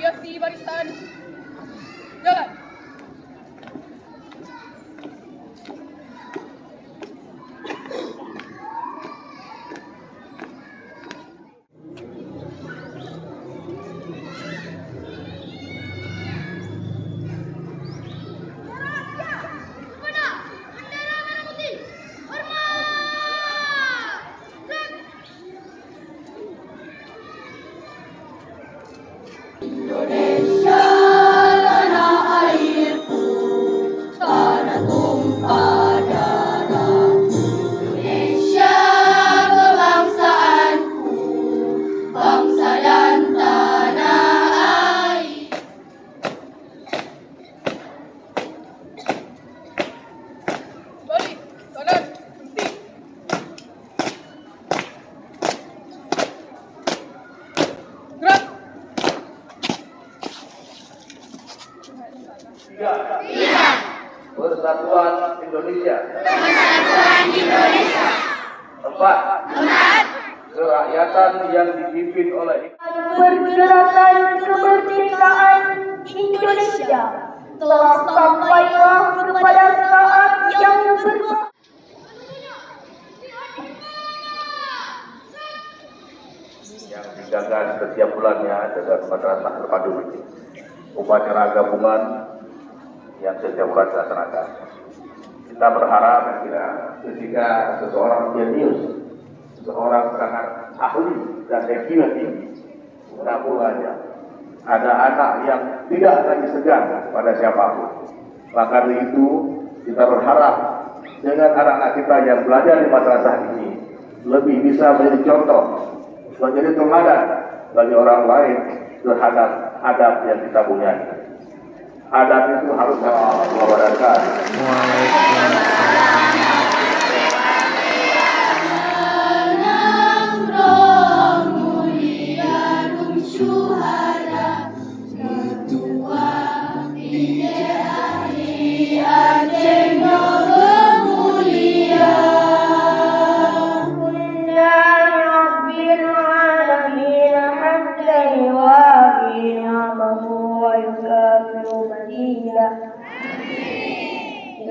hiasi barisan. Jalan. Indonesia tanah airku, tanah tumpah darahku. Indonesia kebangsaanku, bangsa dan tanah air. Balik, kanan, berhenti. Gerak. Tiga. Persatuan Indonesia. Persatuan Indonesia. Empat. Kerakyatan yang dipimpin oleh Pergerakan kemerdekaan Indonesia telah sampailah kepada saat yang berbahagia. yang digagas setiap bulannya dengan madrasah terpadu upacara gabungan yang setiap bulan dilaksanakan. Kita berharap ketika seseorang jenius, seseorang sangat ahli dan IQ-nya tinggi, mudah-mudahan ada anak yang tidak lagi segan pada siapapun. Maka dari itu kita berharap dengan anak-anak kita yang belajar di madrasah ini lebih bisa menjadi contoh, menjadi teladan bagi orang lain terhadap adab yang kita punya. Adab itu harus mengabadikan.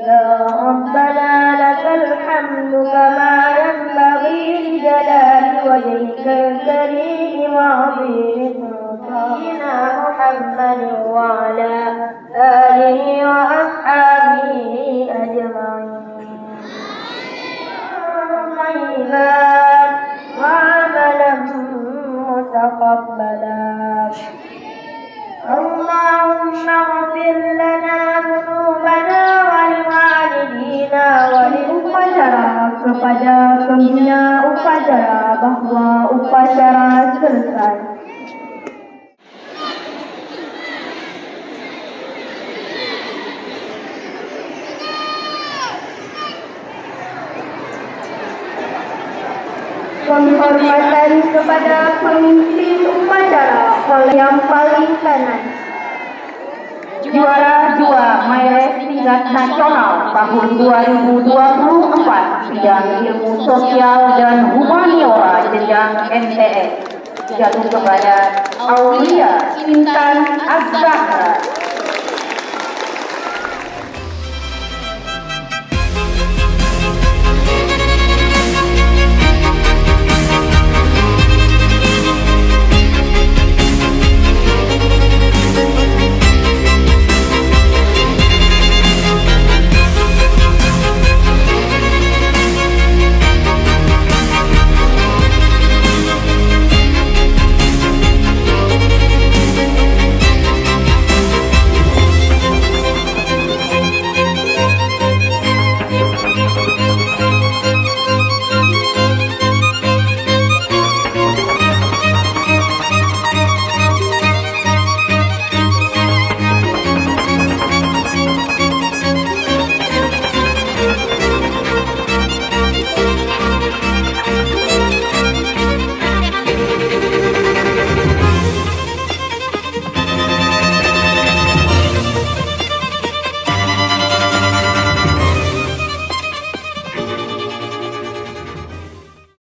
يا ربنا لك الحمد كما ينبغي لجلال وجهك الكريم وعظيم سلطاننا محمد وعلى آله وأصحابه أجمعين طيبا وعملا متقبلا. اللهم اغفر لنا ذنوبنا ولوالدينا وللفجر kepada pembina upacara bahwa upacara selesai. Penghormatan kepada pemimpin upacara oleh yang paling kanan. Juara 2 Myles tingkat nasional tahun 2024 bidang ilmu sosial dan humaniora jenjang MTS jatuh kepada Aulia Intan Az-Zahra